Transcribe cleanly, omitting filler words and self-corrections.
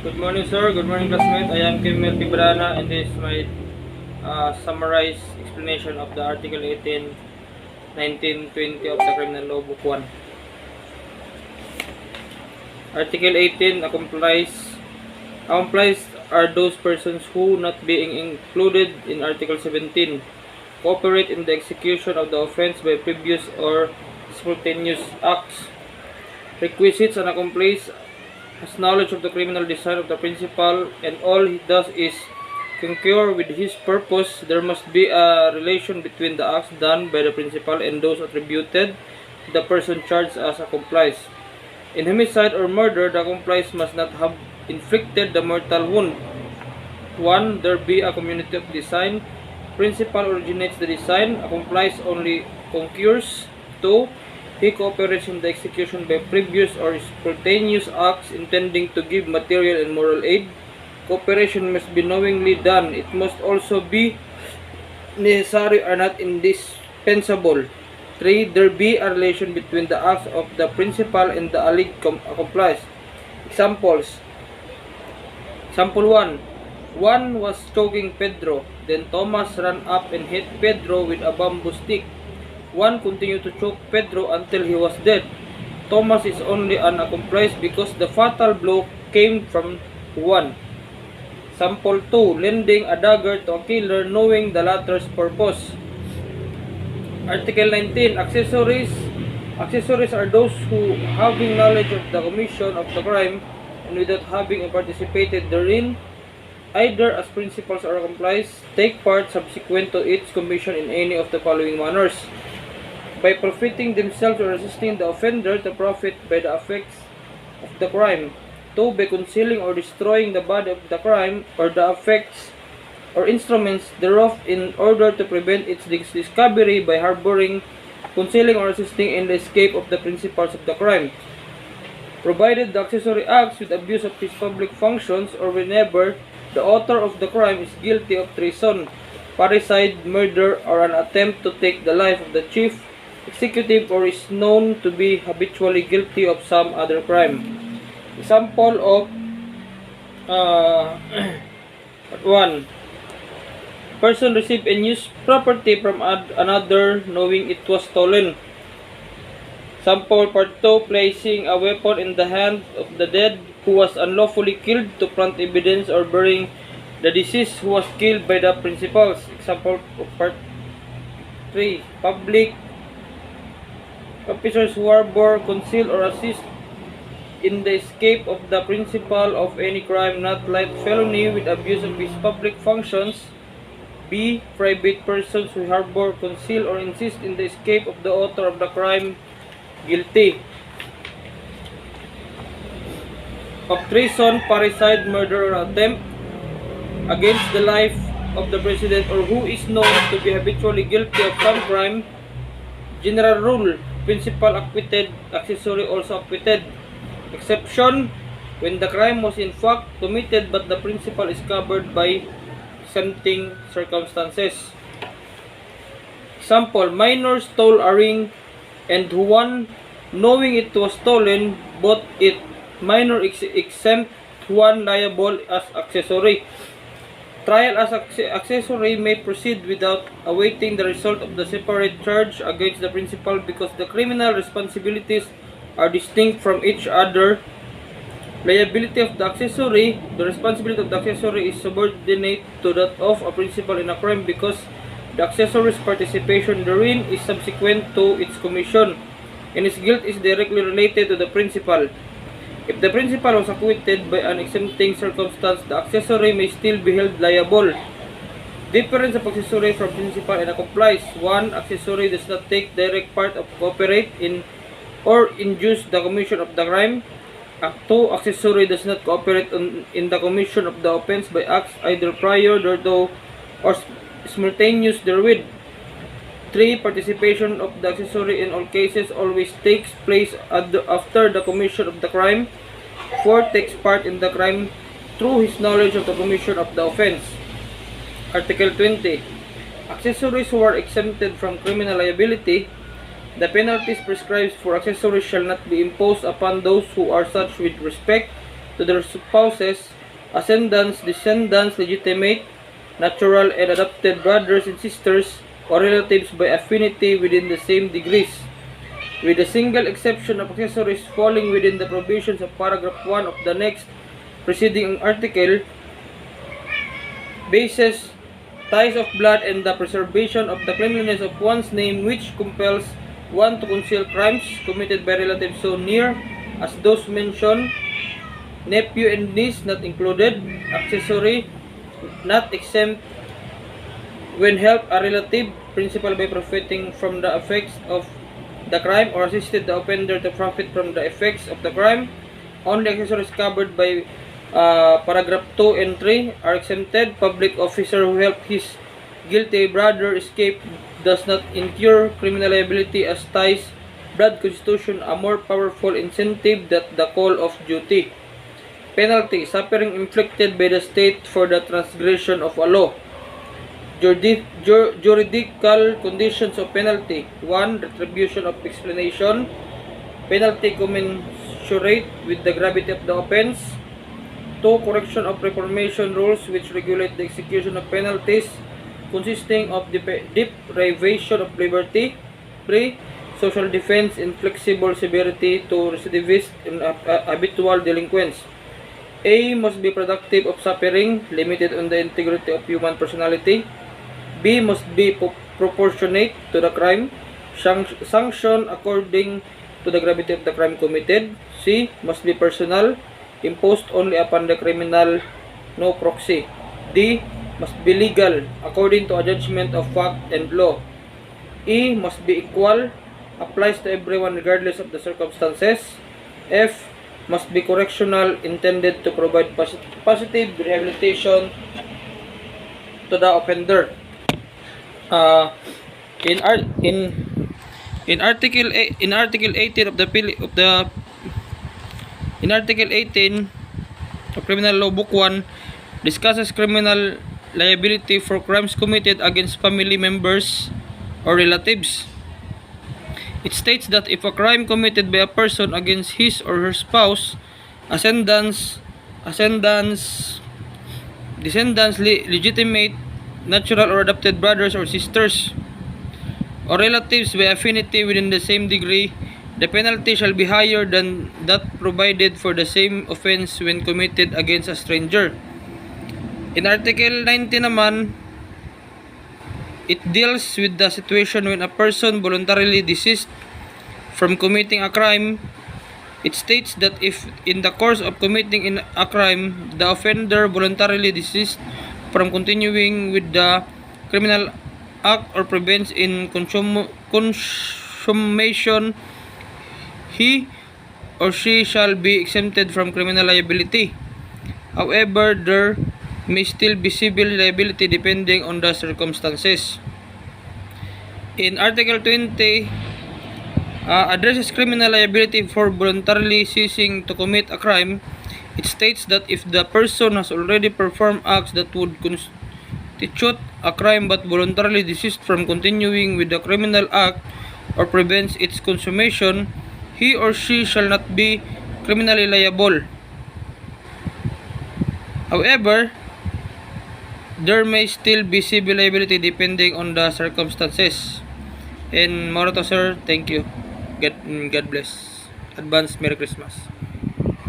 Good morning, sir. Good morning, classmate. I am Kim Tibrana, and this is my summarized explanation of the Article 18, 19, 20 of the Criminal Law, Book 1. Article 18, accomplice are those persons who, not being included in Article 17, cooperate in the execution of the offense by previous or simultaneous acts. Requisites: an accomplice has knowledge of the criminal design of the principal, and all he does is concur with his purpose. There must be a relation between the acts done by the principal and those attributed to the person charged as accomplice. In homicide or murder, the accomplice must not have inflicted the mortal wound. 1. There be a community of design. Principal originates the design. Accomplice only concurs. 2. He cooperates in the execution by previous or spontaneous acts intending to give material and moral aid. Cooperation must be knowingly done. It must also be necessary or not indispensable. 3. There be a relation between the acts of the principal and the alleged accomplice. Examples. Example 1. One was choking Pedro. Then Thomas ran up and hit Pedro with a bamboo stick. One continued to choke Pedro until he was dead. Thomas is only an accomplice because the fatal blow came from one. Sample 2. Lending a dagger to a killer knowing the latter's purpose. Article 19. Accessories. Accessories are those who, having knowledge of the commission of the crime and without having participated therein, either as principals or accomplice, take part subsequent to its commission in any of the following manners: by profiting themselves or assisting the offender to profit by the effects of the crime. 2. By concealing or destroying the body of the crime or the effects or instruments thereof in order to prevent its discovery by harboring, concealing, or assisting in the escape of the principals of the crime, provided the accessory acts with abuse of his public functions or whenever the author of the crime is guilty of treason, parricide, murder, or an attempt to take the life of the chief executive or is known to be habitually guilty of some other crime. Example of 1. Person received and used property from another knowing it was stolen. Sample part 2. Placing a weapon in the hand of the dead who was unlawfully killed to plant evidence or burying the deceased who was killed by the principals. Example of part 3. Public officers who harbor, conceal, or assist in the escape of the principal of any crime not light felony with abuse of his public functions. B. Private persons who harbor, conceal, or insist in the escape of the author of the crime, guilty of treason, parricide, murder, or attempt against the life of the president or who is known to be habitually guilty of some crime. General rule: principal acquitted, accessory also acquitted. Exception: when the crime was in fact committed but the principal is covered by exempting circumstances. Example: minor stole a ring and one, knowing it was stolen, bought it. Minor exempt, one liable as accessory. Trial as accessory may proceed without awaiting the result of the separate charge against the principal because the criminal responsibilities are distinct from each other. Liability of the accessory: the responsibility of the accessory is subordinate to that of a principal in a crime because the accessory's participation therein is subsequent to its commission, and its guilt is directly related to the principal. If the principal was acquitted by an exempting circumstance, the accessory may still be held liable. Difference of accessory from principal and accomplice: 1. Accessory does not take direct part of, cooperate in, or induce the commission of the crime. 2. Accessory does not cooperate in the commission of the offense by acts either prior thereto or simultaneous therewith. 3. Participation of the accessory in all cases always takes place after the commission of the crime. 4. Takes part in the crime through his knowledge of the commission of the offense. Article 20. Accessories who are exempted from criminal liability. The penalties prescribed for accessories shall not be imposed upon those who are such with respect to to their spouses, ascendants, descendants, legitimate, natural, and adopted brothers and sisters, or relatives by affinity within the same degrees, with the single exception of accessories falling within the provisions of paragraph 1 of the next preceding article, bases, ties of blood, and the preservation of the cleanliness of one's name, which compels one to conceal crimes committed by relatives so near as those mentioned, nephew and niece not included, accessory not exempt when helped a relative, principal by profiting from the effects of the crime or assisted the offender to profit from the effects of the crime. Only accessories covered by paragraph 2 and 3 are exempted. Public officer who helped his guilty brother escape does not incur criminal liability as ties blood constitution a more powerful incentive than the call of duty. Penalty: suffering inflicted by the state for the transgression of a law. Juridical conditions of penalty: 1. Retribution of explanation. Penalty commensurate with the gravity of the offense. 2. Correction of reformation rules which regulate the execution of penalties consisting of deprivation of liberty. 3. Social defense, inflexible severity to recidivists and habitual delinquents. A. Must be productive of suffering, limited on the integrity of human personality. B. Must be proportionate to the crime, sanction according to the gravity of the crime committed. C. Must be personal, imposed only upon the criminal, no proxy. D. Must be legal, according to a judgment of fact and law. E. Must be equal, applies to everyone regardless of the circumstances. F. Must be correctional, intended to provide positive rehabilitation to the offender. In Article 18 of Article 18 of Criminal Law Book 1 discusses criminal liability for crimes committed against family members or relatives. It states that if a crime committed by a person against his or her spouse, ascendants, descendants, legitimate, natural or adopted brothers or sisters, or relatives by affinity within the same degree, the penalty shall be higher than that provided for the same offense when committed against a stranger. In Article 19 naman, it deals with the situation when a person voluntarily desists from committing a crime. It states that if in the course of committing a crime, the offender voluntarily desists from continuing with the criminal act or prevents in consummation, he or she shall be exempted from criminal liability. However, there may still be civil liability depending on the circumstances. In Article 20, addresses criminal liability for voluntarily ceasing to commit a crime. It states that if the person has already performed acts that would constitute a crime but voluntarily desists from continuing with the criminal act or prevents its consummation, he or she shall not be criminally liable. However, there may still be civil liability depending on the circumstances. And Moroto sir, thank you. God bless. Advance Merry Christmas.